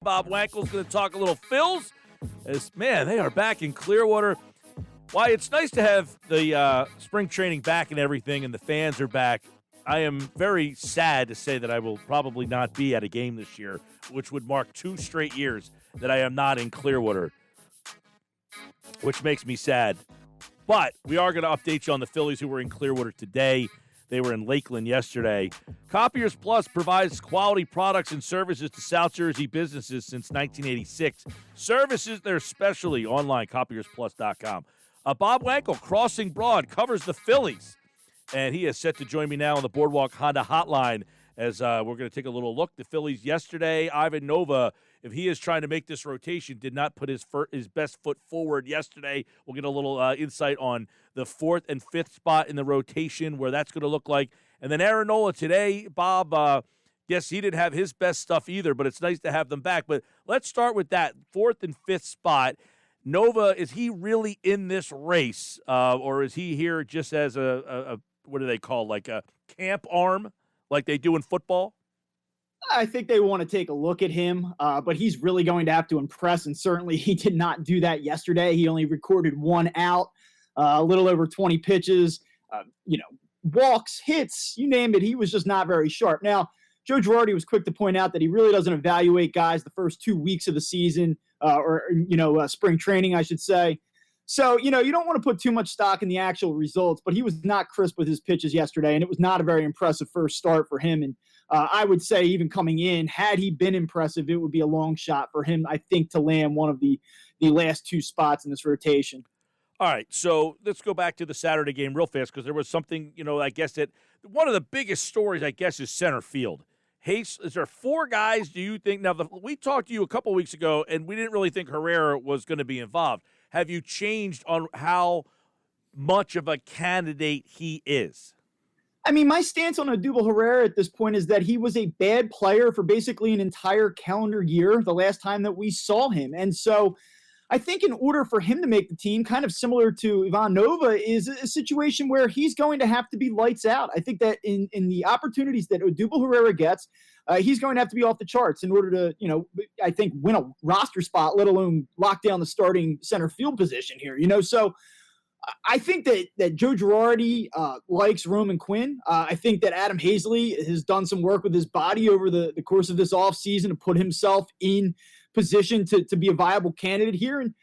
Bob Wankel's going to talk a little Phils. Man, they are back in Clearwater. Why, it's nice to have the spring training back and everything, and the fans are back. I am very sad to say that I will probably not be at a game this year, which would mark 2 straight years that I am not in Clearwater, which makes me sad. But we are going to update you on the Phillies who were in Clearwater today. They were in Lakeland yesterday. Copiers Plus provides quality products and services to South Jersey businesses since 1986. Services they're specially online, copiersplus.com. Bob Wankel, Crossing Broad, covers the Phillies. And he is set to join me now on the Boardwalk Honda Hotline as we're going to take a little look. The Phillies yesterday, Ivan Nova, if he is trying to make this rotation, did not put his best foot forward yesterday. We'll get a little insight on the 4th and 5th spot in the rotation, where that's going to look like. And then Aaron Nola today, Bob, yes, he didn't have his best stuff either, but it's nice to have them back. But let's start with that 4th and 5th spot. Nova, is he really in this race, or is he here just as a what do they call, like a camp arm, like they do in football? I think they want to take a look at him, but he's really going to have to impress, and certainly he did not do that yesterday. He only recorded 1 out, a little over 20 pitches, walks, hits, you name it. He was just not very sharp. Now, Joe Girardi was quick to point out that he really doesn't evaluate guys the first 2 weeks of the season, spring training, I should say. So, you don't want to put too much stock in the actual results, but he was not crisp with his pitches yesterday, and it was not a very impressive first start for him. And I would say even coming in, had he been impressive, it would be a long shot for him, I think, to land one of the last 2 spots in this rotation. All right, so let's go back to the Saturday game real fast, because there was something, I guess that one of the biggest stories, I guess, is center field. Is there 4 guys, do you think? Now, we talked to you a couple weeks ago, and we didn't really think Herrera was going to be involved. Have you changed on how much of a candidate he is? I mean, my stance on Odubel Herrera at this point is that he was a bad player for basically an entire calendar year the last time that we saw him. And so I think in order for him to make the team, kind of similar to Ivan Nova, is a situation where he's going to have to be lights out. I think that in the opportunities that Odubel Herrera gets, he's going to have to be off the charts in order to, I think, win a roster spot, let alone lock down the starting center field position here. So I think that Joe Girardi likes Roman Quinn. I think that Adam Hazley has done some work with his body over the course of this offseason to put himself in position to be a viable candidate here. And,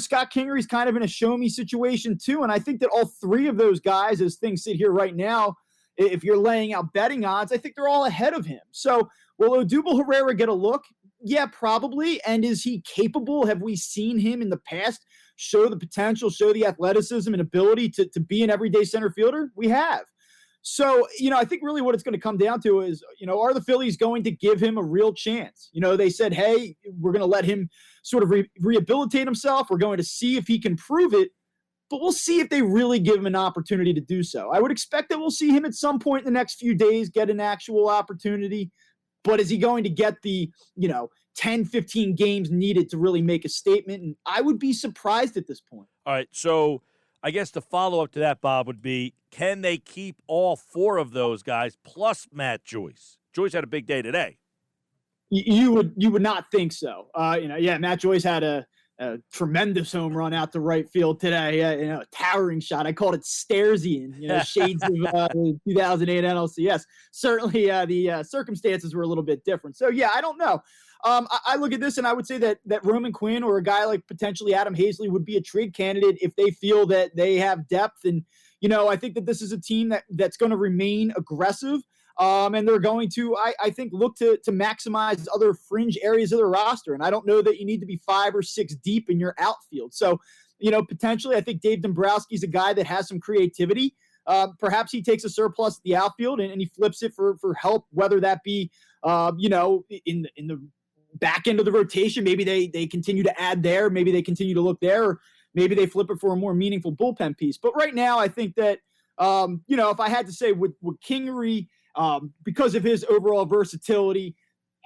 Scott Kingery's kind of in a show-me situation too. And I think that all 3 of those guys, as things sit here right now, if you're laying out betting odds, I think they're all ahead of him. So will Odubel Herrera get a look? Yeah, probably. And is he capable? Have we seen him in the past show the potential, show the athleticism and ability to be an everyday center fielder? We have. So, I think really what it's going to come down to is, are the Phillies going to give him a real chance? They said, hey, we're going to let him sort of rehabilitate himself. We're going to see if he can prove it. But we'll see if they really give him an opportunity to do so. I would expect that we'll see him at some point in the next few days get an actual opportunity. But is he going to get the, 10, 15 games needed to really make a statement? And I would be surprised at this point. All right, so I guess the follow-up to that, Bob, would be, can they keep all 4 of those guys plus Matt Joyce? Joyce had a big day today. You would not think so. Matt Joyce had a tremendous home run out to right field today. A towering shot. I called it Stairsian, shades of the 2008 NLCS. Certainly the circumstances were a little bit different. So, I don't know. I look at this and I would say that Roman Quinn or a guy like potentially Adam Hazley would be a trade candidate if they feel that they have depth. And, I think that this is a team that's going to remain aggressive. And they're going to, I think, look to maximize other fringe areas of the roster. And I don't know that you need to be 5 or 6 deep in your outfield. So, potentially I think Dave Dombrowski's a guy that has some creativity. Perhaps he takes a surplus at the outfield and he flips it for help, whether that be, in the back end of the rotation. Maybe they continue to add there. Maybe they continue to look there. Or maybe they flip it for a more meaningful bullpen piece. But right now, I think that, if I had to say would Kingery, because of his overall versatility,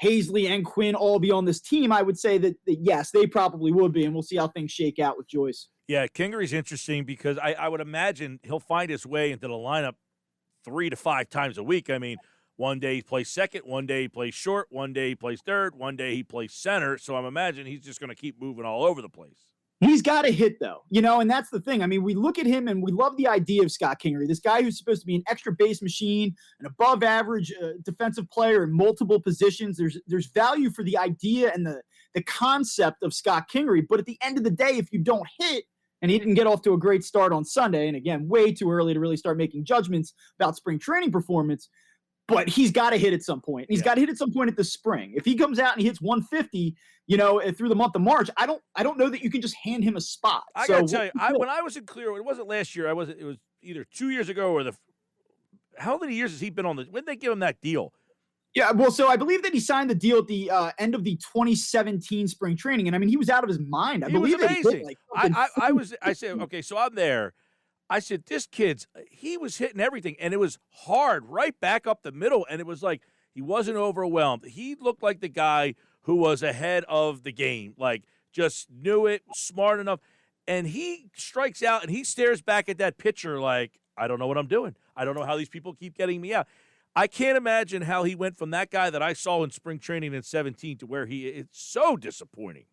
Hazley and Quinn all be on this team, I would say that yes, they probably would be, and we'll see how things shake out with Joyce. Yeah, Kingery's interesting because I would imagine he'll find his way into the lineup 3 to 5 times a week. I mean, One day he plays second, one day he plays short, one day he plays third, one day he plays center. So I'm imagining he's just going to keep moving all over the place. He's got to hit, though, and that's the thing. I mean, we look at him and we love the idea of Scott Kingery, this guy who's supposed to be an extra base machine, an above average defensive player in multiple positions. There's value for the idea and the concept of Scott Kingery. But at the end of the day, if you don't hit, and he didn't get off to a great start on Sunday, and again, way too early to really start making judgments about spring training performance, but he's got to hit at some point. He's got to hit at some point at the spring. If he comes out and he hits 150, through the month of March, I don't know that you can just hand him a spot. I got to tell you, when I was in Clearwater, it wasn't last year. It was either 2 years ago or how many years has he been on when did they give him that deal? Yeah, well, so I believe that he signed the deal at the end of the 2017 spring training, and I mean, he was out of his mind. I believe was amazing. I said, okay, so I'm there. I said, this he was hitting everything, and it was hard, right back up the middle, and it was like he wasn't overwhelmed. He looked like the guy who was ahead of the game, like just knew it, smart enough, and he strikes out, and he stares back at that pitcher like, I don't know what I'm doing. I don't know how these people keep getting me out. I can't imagine how he went from that guy that I saw in spring training in 17 to where it's so disappointing.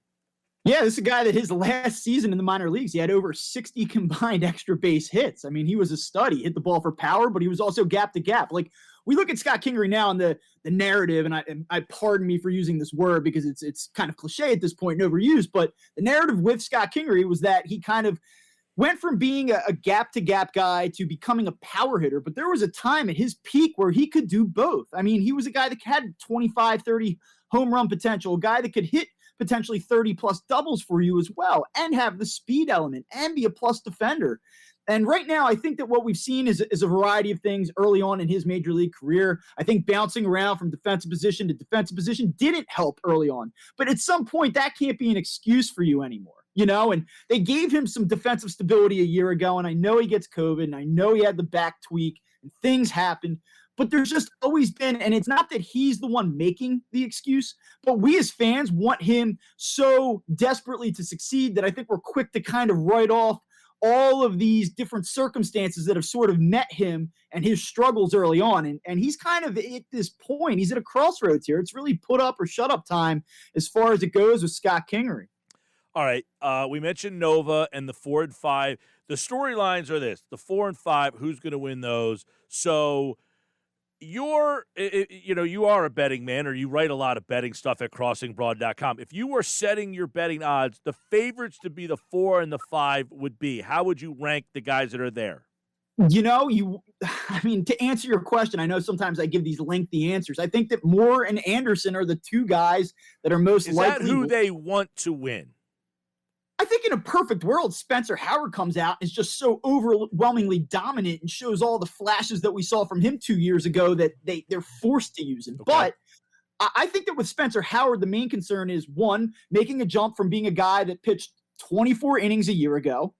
Yeah, this is a guy that his last season in the minor leagues, he had over 60 combined extra base hits. I mean, he was a stud. He hit the ball for power, but he was also gap to gap. Like, we look at Scott Kingery now and the narrative, and I pardon me for using this word because it's kind of cliche at this point and overused, but the narrative with Scott Kingery was that he kind of went from being a gap-to-gap guy to becoming a power hitter, but there was a time at his peak where he could do both. I mean, he was a guy that had 25, 30 home run potential, a guy that could hit potentially 30-plus doubles for you as well and have the speed element and be a plus defender. And right now, I think that what we've seen is a variety of things early on in his major league career. I think bouncing around from defensive position to defensive position didn't help early on. But at some point, that can't be an excuse for you anymore. And they gave him some defensive stability a year ago, and I know he gets COVID, and I know he had the back tweak, and things happened. But there's just always been, and it's not that he's the one making the excuse, but we as fans want him so desperately to succeed that I think we're quick to kind of write off all of these different circumstances that have sort of met him and his struggles early on. And he's kind of at this point, he's at a crossroads here. It's really put up or shut up time as far as it goes with Scott Kingery. All right, we mentioned Nova and the 4 and 5. The storylines are this: the 4 and 5. Who's going to win those? So you are a betting man, or you write a lot of betting stuff at crossingbroad.com. If you were setting your betting odds, the favorites to be the 4 and the 5 would be. How would you rank the guys that are there? To answer your question, I know sometimes I give these lengthy answers. I think that Moore and Anderson are the two guys that are most likely. Is that who they want to win? I think in a perfect world, Spencer Howard comes out and is just so overwhelmingly dominant and shows all the flashes that we saw from him 2 years ago that they're forced to use him. Okay. But I think that with Spencer Howard, the main concern is, one, making a jump from being a guy that pitched 24 innings a year ago,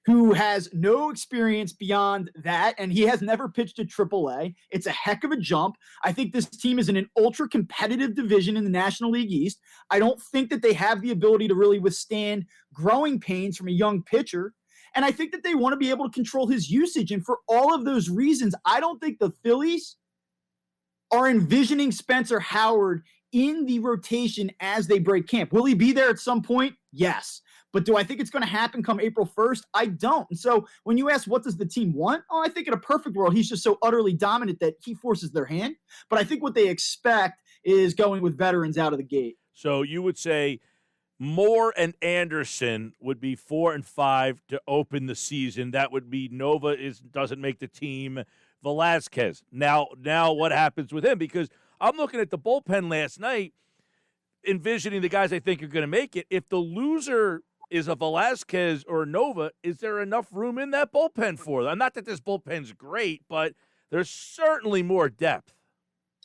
who has no experience beyond that, and he has never pitched at AAA. It's a heck of a jump. I think this team is in an ultra-competitive division in the National League East. I don't think that they have the ability to really withstand growing pains from a young pitcher, and I think that they want to be able to control his usage, and for all of those reasons, I don't think the Phillies are envisioning Spencer Howard in the rotation as they break camp. Will he be there at some point? Yes. But do I think it's going to happen come April 1st? I don't. And so when you ask what does the team want? Oh, I think in a perfect world, he's just so utterly dominant that he forces their hand. But I think what they expect is going with veterans out of the gate. So you would say Moore and Anderson would be 4 and 5 to open the season. That would be Nova doesn't make the team. Velasquez. Now what happens with him? Because I'm looking at the bullpen last night, envisioning the guys I think are going to make it. If the loser is a Velasquez or Nova, is there enough room in that bullpen for them? Not that this bullpen's great, but there's certainly more depth.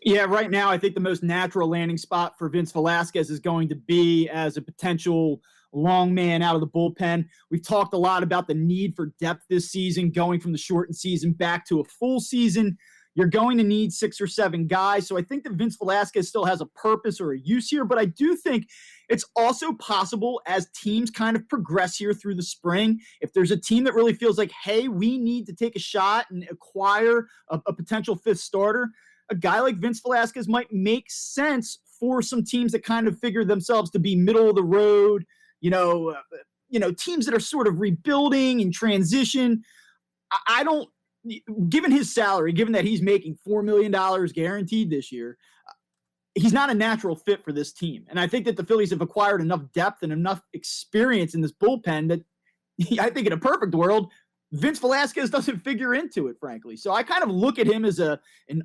Yeah, right now I think the most natural landing spot for Vince Velasquez is going to be as a potential long man out of the bullpen. We've talked a lot about the need for depth this season, going from the shortened season back to a full season. You're going to need 6 or 7 guys. So I think that Vince Velasquez still has a purpose or a use here, but I do think it's also possible as teams kind of progress here through the spring, if there's a team that really feels like, hey, we need to take a shot and acquire a potential 5th starter, a guy like Vince Velasquez might make sense for some teams that kind of figure themselves to be middle of the road, teams that are sort of rebuilding and transition. I don't, given his salary, given that he's making $4 million guaranteed this year, he's not a natural fit for this team. And I think that the Phillies have acquired enough depth and enough experience in this bullpen that I think in a perfect world, Vince Velasquez doesn't figure into it, frankly. So I kind of look at him as an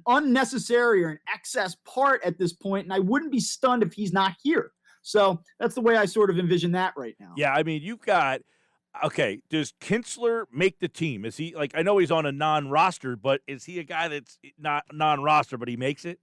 unnecessary or an excess part at this point, and I wouldn't be stunned if he's not here. So that's the way I sort of envision that right now. Yeah, I mean, you've got – okay, does Kinsler make the team? Is he – like, I know he's on a non-roster, but is he a guy that's not non-roster, but he makes it?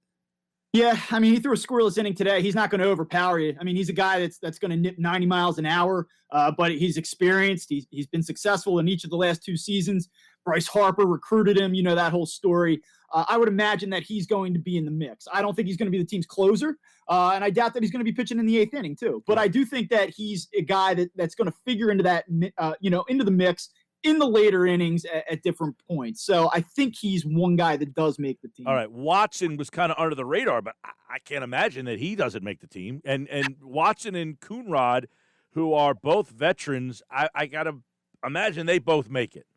Yeah, I mean, he threw a scoreless inning today. He's not going to overpower you. I mean, he's a guy that's going to nip 90 miles an hour, but he's experienced. He's been successful in each of the last 2 seasons. Bryce Harper recruited him, that whole story. I would imagine that he's going to be in the mix. I don't think he's going to be the team's closer, and I doubt that he's going to be pitching in the 8th inning too. But I do think that he's a guy that's going to figure into that, into the mix in the later innings at different points. So I think he's one guy that does make the team. All right, Watson was kind of under the radar, but I can't imagine that he doesn't make the team. And Watson and Coonrod, who are both veterans, I got to imagine they both make it.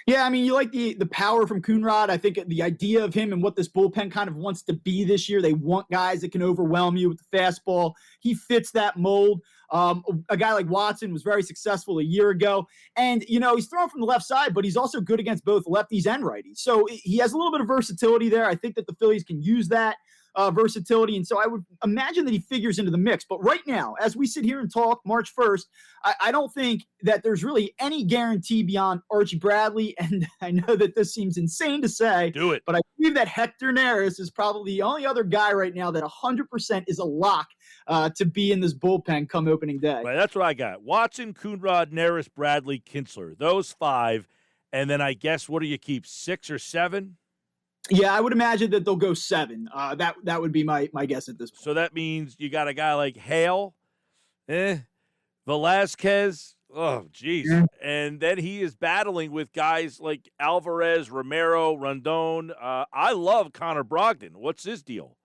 Yeah, I mean, you like the power from Coonrod. I think the idea of him and what this bullpen kind of wants to be this year, they want guys that can overwhelm you with the fastball. He fits that mold. A guy like Watson was very successful a year ago. And, he's throwing from the left side, but he's also good against both lefties and righties. So he has a little bit of versatility there. I think that the Phillies can use that versatility. And so I would imagine that he figures into the mix. But right now, as we sit here and talk March 1st, I don't think that there's really any guarantee beyond Archie Bradley. And I know that this seems insane to say. Do it. But I believe that Hector Neris is probably the only other guy right now that 100% is a lock to be in this bullpen come opening day. Right, that's what I got. Watson, Coonrod, Neris, Bradley, Kinsler. Those 5. And then I guess, what do you keep, 6 or 7? Yeah, I would imagine that they'll go 7. That would be my guess at this point. So that means you got a guy like Hale, Velasquez, oh, geez. Yeah. And then he is battling with guys like Alvarez, Romero, Rondon. I love Connor Brogdon. What's his deal?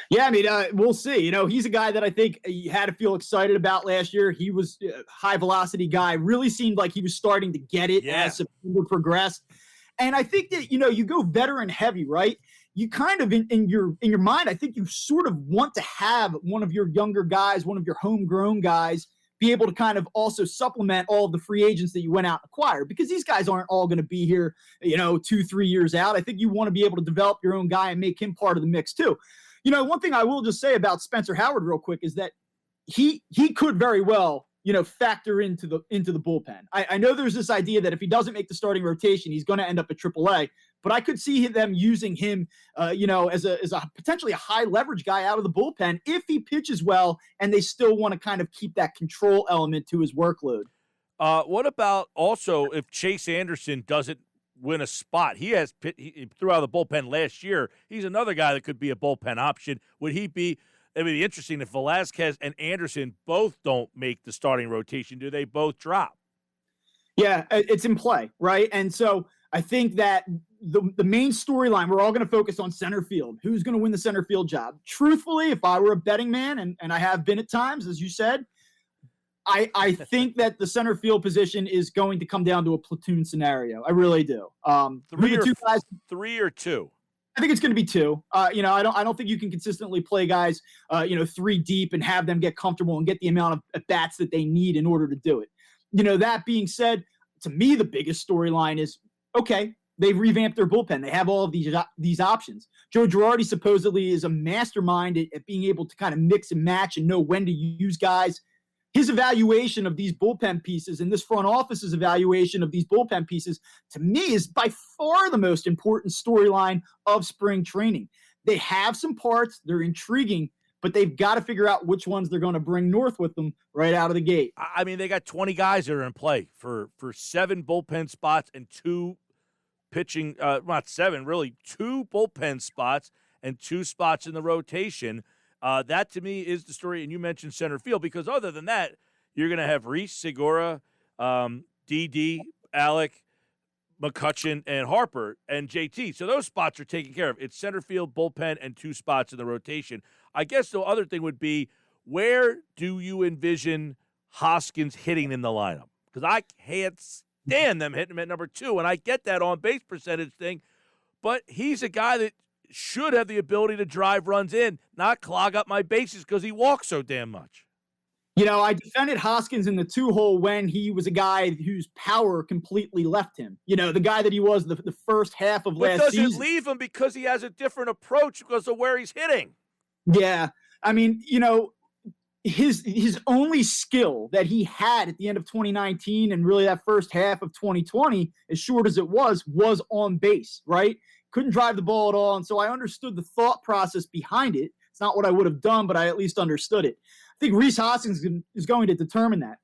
Yeah, I mean, we'll see. He's a guy that I think you had to feel excited about last year. He was a high-velocity guy. Really seemed like he was starting to get it as September progressed. And I think that, you go veteran heavy, right? You kind of in your mind, I think you sort of want to have one of your younger guys, one of your homegrown guys, be able to kind of also supplement all of the free agents that you went out and acquired, because these guys aren't all going to be here, 2-3 years out. I think you want to be able to develop your own guy and make him part of the mix too. One thing I will just say about Spencer Howard real quick is that he could very well, factor into the bullpen. I know there's this idea that if he doesn't make the starting rotation, he's going to end up at AAA. But I could see them using him, as a potentially a high leverage guy out of the bullpen if he pitches well, and they still want to kind of keep that control element to his workload. What about also if Chase Anderson doesn't win a spot? He threw out of the bullpen last year. He's another guy that could be a bullpen option. Would he be? It would be interesting if Velasquez and Anderson both don't make the starting rotation. Do they both drop? Yeah, it's in play, right? And so I think that the main storyline, we're all going to focus on center field. Who's going to win the center field job? Truthfully, if I were a betting man, and I have been at times, as you said, I think that the center field position is going to come down to a platoon scenario. I really do. 3 or 2? I think it's going to be 2. I don't think you can consistently play guys, 3 deep and have them get comfortable and get the amount of at-bats that they need in order to do it. That being said, to me, the biggest storyline is, okay, they've revamped their bullpen. They have all of these options. Joe Girardi supposedly is a mastermind at being able to kind of mix and match and know when to use guys. His evaluation of these bullpen pieces and this front office's evaluation of these bullpen pieces, to me, is by far the most important storyline of spring training. They have some parts, they're intriguing, but they've got to figure out which ones they're going to bring north with them right out of the gate. I mean, they got 20 guys that are in play for 7 bullpen spots and 2 pitching, not 7, really 2 bullpen spots and 2 spots in the rotation. That, to me, is the story. And you mentioned center field, because other than that, you're going to have Rhys, Segura, DD, Alec, McCutchen and Harper and JT. So those spots are taken care of. It's center field, bullpen, and 2 spots in the rotation. I guess the other thing would be, where do you envision Hoskins hitting in the lineup? Because I can't stand them hitting him at number 2, and I get that on-base percentage thing, but he's a guy that should have the ability to drive runs in, not clog up my bases because he walks so damn much. I defended Hoskins in the 2-hole when he was a guy whose power completely left him. The guy that he was the first half of last season. But does it leave him because he has a different approach because of where he's hitting? Yeah. I mean, his only skill that he had at the end of 2019 and really that first half of 2020, as short as it was on base, right? Couldn't drive the ball at all. And so I understood the thought process behind it. It's not what I would have done, but I at least understood it. I think Rhys Hoskins is going to determine that.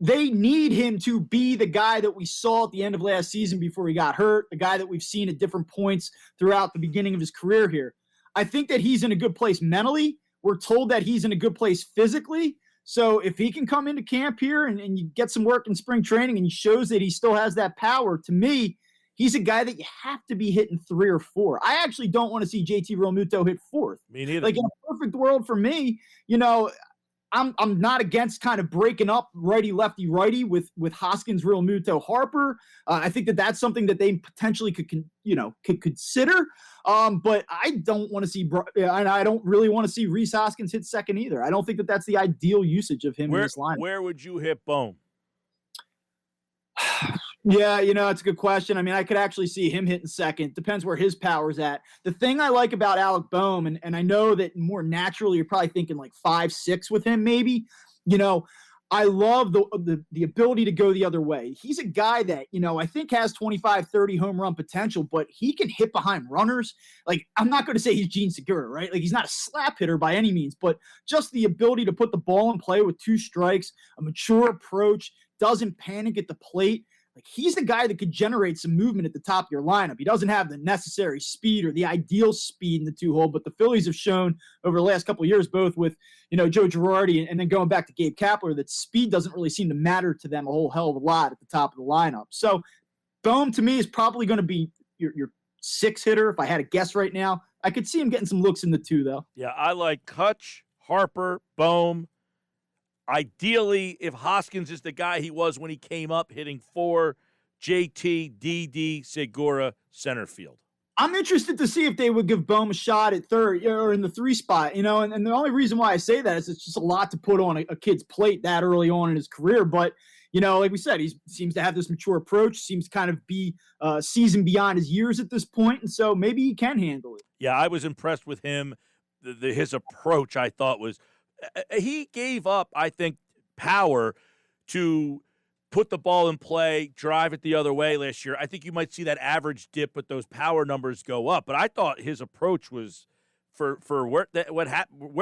They need him to be the guy that we saw at the end of last season before he got hurt, the guy that we've seen at different points throughout the beginning of his career here. I think that he's in a good place mentally. We're told that he's in a good place physically. So if he can come into camp here and you get some work in spring training and he shows that he still has that power, to me, he's a guy that you have to be hitting 3 or 4. I actually don't want to see JT Realmuto hit 4th. Me neither. Like, in a perfect world for me, I'm not against kind of breaking up righty, lefty, righty with Hoskins, Realmuto, Harper. I think that that's something that they potentially could consider. But I don't want to see, and I don't really want to see Rhys Hoskins hit second either. I don't think that that's the ideal usage of him in this lineup. Where would you hit Bohm? Yeah, it's a good question. I mean, I could actually see him hitting second. Depends where his power's at. The thing I like about Alec Bohm, and I know that more naturally you're probably thinking like 5-6 with him maybe, I love the ability to go the other way. He's a guy that, I think has 25, 30 home run potential, but he can hit behind runners. Like, I'm not going to say he's Gene Segura, right? Like, he's not a slap hitter by any means, but just the ability to put the ball in play with 2 strikes, a mature approach, doesn't panic at the plate. Like, he's the guy that could generate some movement at the top of your lineup. He doesn't have the necessary speed or the ideal speed in the 2-hole, but the Phillies have shown over the last couple of years, both with, Joe Girardi and then going back to Gabe Kapler, that speed doesn't really seem to matter to them a whole hell of a lot at the top of the lineup. So Bohm, to me, is probably going to be your 6 hitter. If I had to guess right now, I could see him getting some looks in the 2, though. Yeah, I like Kutch, Harper, Bohm. Ideally, if Hoskins is the guy he was when he came up, hitting 4, JT, DD, Segura, center field. I'm interested to see if they would give Bohm a shot at 3rd or in the 3 spot, and the only reason why I say that is it's just a lot to put on a kid's plate that early on in his career. But, like we said, he seems to have this mature approach, seems to kind of be seasoned beyond his years at this point, and so maybe he can handle it. Yeah, I was impressed with him. His approach, I thought, was he gave up, I think, power to put the ball in play, drive it the other way last year. I think you might see that average dip, but those power numbers go up. But I thought his approach was for where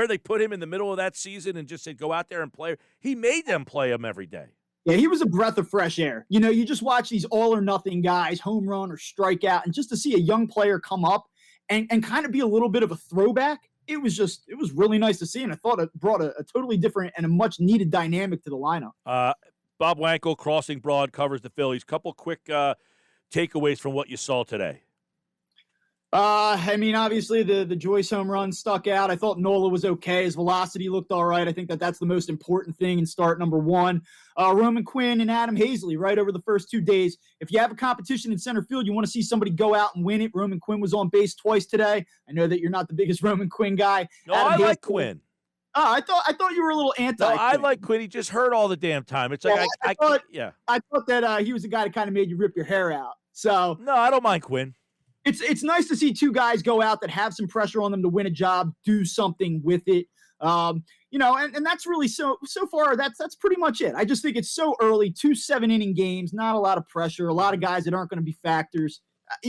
they put him in the middle of that season and just said, go out there and play. He made them play him every day. Yeah, he was a breath of fresh air. You just watch these all-or-nothing guys, home run or strikeout, and just to see a young player come up and kind of be a little bit of a throwback, it was really nice to see, and I thought it brought a totally different and a much-needed dynamic to the lineup. Bob Wankel, Crossing Broad, covers the Phillies. Couple quick takeaways from what you saw today. Obviously the Joyce home run stuck out. I thought Nola was okay. His velocity looked all right. I think that's the most important thing in start number 1. Roman Quinn and Adam Hazley right over the first 2 days. If you have a competition in center field, you want to see somebody go out and win it. Roman Quinn was on base twice today. I know that you're not the biggest Roman Quinn guy. No, I like Quinn. I thought you were a little anti. No, I like Quinn. He just hurt all the damn time. It's like I thought that he was the guy that kind of made you rip your hair out. So no, I don't mind Quinn. It's nice to see 2 guys go out that have some pressure on them to win a job, do something with it. And that's really so far, that's pretty much it. I just think it's so early, 2 7-inning games, not a lot of pressure, a lot of guys that aren't going to be factors.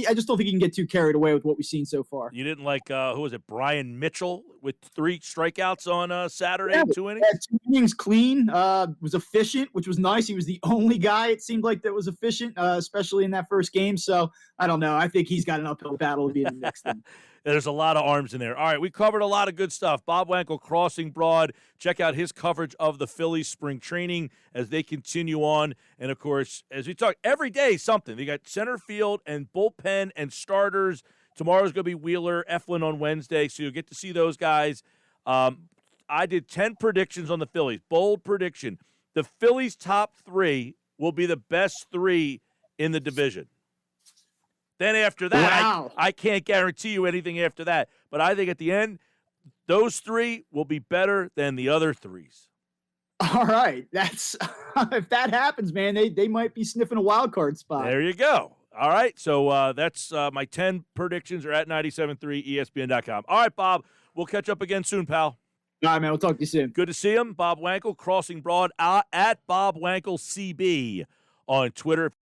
I just don't think you can get too carried away with what we've seen so far. You didn't like, who was it, Brian Mitchell with 3 strikeouts on Saturday in 2 innings? 2 innings clean, was efficient, which was nice. He was the only guy, it seemed like, that was efficient, especially in that first game. So, I don't know. I think he's got an uphill battle to be in the next thing. There's a lot of arms in there. All right, we covered a lot of good stuff. Bob Wankel crossing broad. Check out his coverage of the Phillies spring training as they continue on. And, of course, as we talk, every day something. They got center field and bullpen and starters. Tomorrow's going to be Wheeler, Eflin on Wednesday, so you'll get to see those guys. I did 10 predictions on the Phillies. Bold prediction. The Phillies' top 3 will be the best 3 in the division. Then after that, wow. I can't guarantee you anything after that. But I think at the end, those 3 will be better than the other 3s. All right. That's if that happens, man, they might be sniffing a wild card spot. There you go. All right. So that's my 10 predictions are at 97.3ESPN.com. All right, Bob. We'll catch up again soon, pal. All right, man. We'll talk to you soon. Good to see him. Bob Wankel, crossing broad at Bob Wankel CB on Twitter.